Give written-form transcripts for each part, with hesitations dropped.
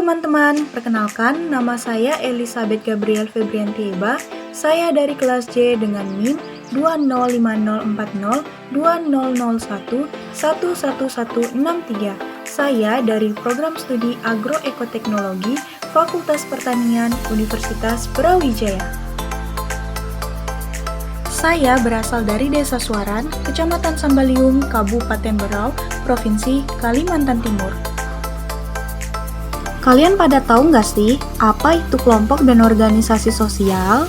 teman-teman, perkenalkan nama saya Elizabeth Gabriel Febriantieba. Saya dari kelas C dengan NIM 20050402001111163. Saya dari program studi Agroekoteknologi Fakultas Pertanian Universitas Brawijaya. Saya berasal dari Desa Suaran, Kecamatan Sambaliung, Kabupaten Berau, Provinsi Kalimantan Timur. Kalian pada tahu nggak sih, apa itu kelompok dan organisasi sosial?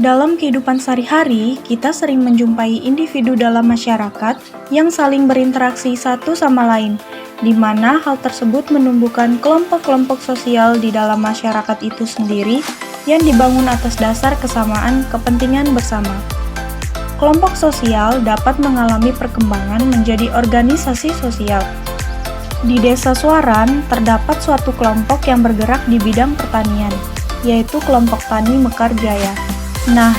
Dalam kehidupan sehari-hari, kita sering menjumpai individu dalam masyarakat yang saling berinteraksi satu sama lain, di mana hal tersebut menumbuhkan kelompok-kelompok sosial di dalam masyarakat itu sendiri yang dibangun atas dasar kesamaan kepentingan bersama. Kelompok sosial dapat mengalami perkembangan menjadi organisasi sosial. Di Desa Suaran, terdapat suatu kelompok yang bergerak di bidang pertanian, yaitu kelompok Tani Mekar Jaya. Nah,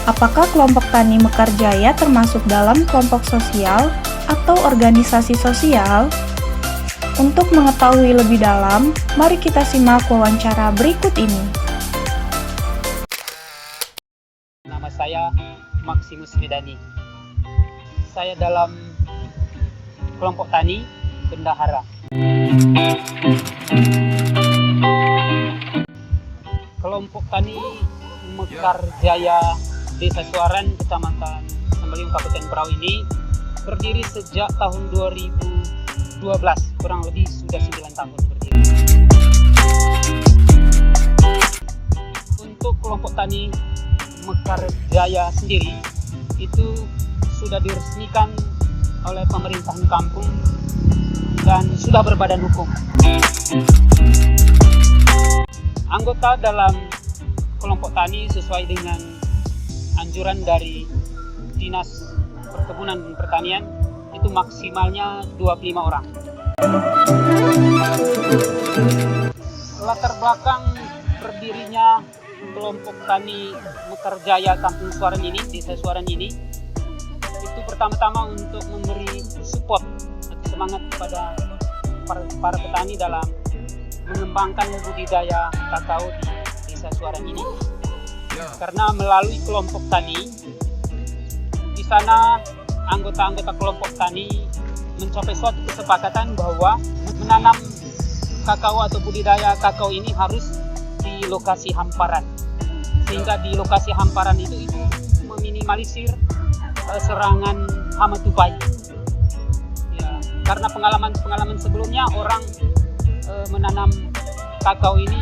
apakah kelompok Tani Mekar Jaya termasuk dalam kelompok sosial atau organisasi sosial? Untuk mengetahui lebih dalam, mari kita simak wawancara berikut ini. Nama saya Maximus Medani. Saya dalam kelompok tani bendahara. Kelompok tani Mekar Jaya Desa Suaran, Kecamatan Sambaliung, Kabupaten Berau ini berdiri sejak tahun 2012, kurang lebih sudah 9 tahun berdiri. Untuk kelompok tani Mekar Jaya sendiri itu sudah diresmikan oleh pemerintahan kampung dan sudah berbadan hukum. Anggota dalam kelompok tani sesuai dengan anjuran dari Dinas Perkebunan dan Pertanian itu maksimalnya 25 orang. Latar belakang berdirinya kelompok tani Mekar Jaya Kampung Suaran ini, Desa Suaran ini, itu pertama-tama untuk memberi support atau semangat kepada para petani dalam mengembangkan budidaya kakao di Desa Suaran ini. Karena melalui kelompok tani, di sana anggota-anggota kelompok tani mencapai suatu kesepakatan bahwa menanam kakao atau budidaya kakao ini harus di lokasi hamparan, sehingga di lokasi hamparan itu meminimalisir serangan hama tupai. Ya, karena pengalaman sebelumnya orang menanam kakao ini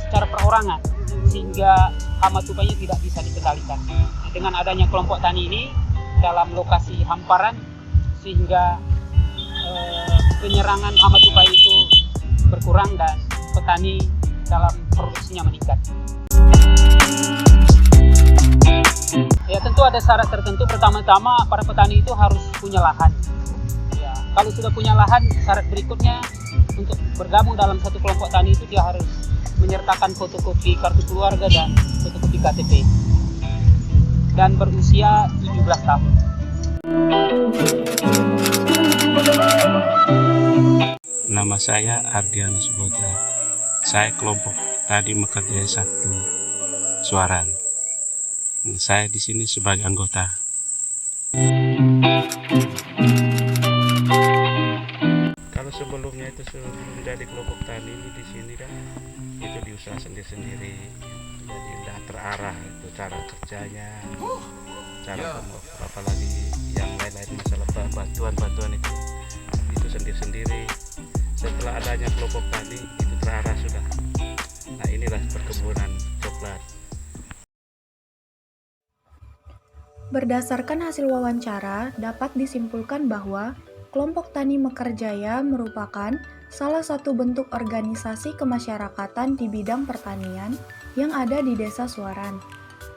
secara perorangan, sehingga hama tupainya tidak bisa dikendalikan. Nah, dengan adanya kelompok tani ini dalam lokasi hamparan, sehingga penyerangan hama tupai itu berkurang dan petani dalam produksinya meningkat. Ya, tentu ada syarat tertentu. Pertama-tama para petani itu harus punya lahan. Ya, kalau sudah punya lahan, syarat berikutnya untuk bergabung dalam satu kelompok tani itu dia harus menyertakan fotokopi kartu keluarga dan fotokopi KTP dan berusia 17 tahun. Nama saya Ardianus Boja. Saya kelompok Tani Mekar Jaya 1 Suaran. Saya di sini sebagai anggota. Kalau sebelumnya itu sebelum jadi kelompok tani ini di sini kan itu diusaha sendiri-sendiri, jadi tidak terarah itu cara kerjanya, cara apalagi yang lain-lain masalah bantuan itu sendiri-sendiri. Setelah adanya kelompok tani itu terarah sudah. Nah, inilah perkebunan coklat. Berdasarkan hasil wawancara, dapat disimpulkan bahwa kelompok Tani Mekar Jaya merupakan salah satu bentuk organisasi kemasyarakatan di bidang pertanian yang ada di Desa Suaran.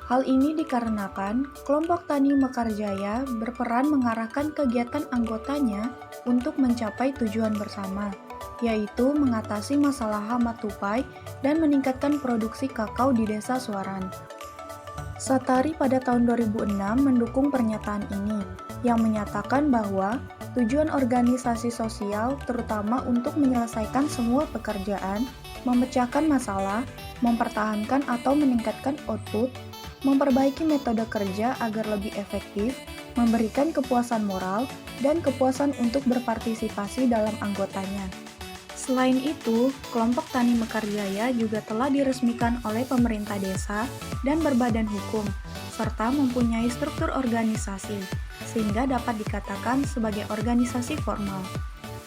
Hal ini dikarenakan kelompok Tani Mekar Jaya berperan mengarahkan kegiatan anggotanya untuk mencapai tujuan bersama, yaitu mengatasi masalah hama tupai dan meningkatkan produksi kakao di Desa Suaran. Satari pada tahun 2006 mendukung pernyataan ini, yang menyatakan bahwa Tujuan organisasi sosial terutama untuk menyelesaikan semua pekerjaan, memecahkan masalah, mempertahankan atau meningkatkan output, memperbaiki metode kerja agar lebih efektif, memberikan kepuasan moral, dan kepuasan untuk berpartisipasi dalam anggotanya. Selain itu, kelompok Tani Mekarjaya juga telah diresmikan oleh pemerintah desa dan berbadan hukum, serta mempunyai struktur organisasi, sehingga dapat dikatakan sebagai organisasi formal.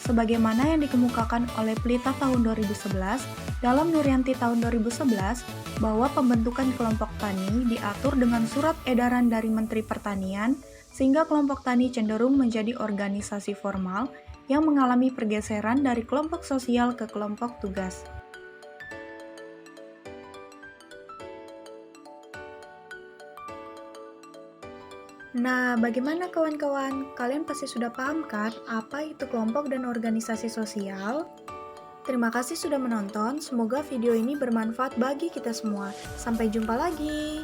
Sebagaimana yang dikemukakan oleh Pelita tahun 2011, dalam Nuryanti tahun 2011, bahwa pembentukan kelompok tani diatur dengan surat edaran dari Menteri Pertanian, sehingga kelompok tani cenderung menjadi organisasi formal yang mengalami pergeseran dari kelompok sosial ke kelompok tugas. Nah, bagaimana kawan-kawan? Kalian pasti sudah paham kan apa itu kelompok dan organisasi sosial? Terima kasih sudah menonton, semoga video ini bermanfaat bagi kita semua. Sampai jumpa lagi!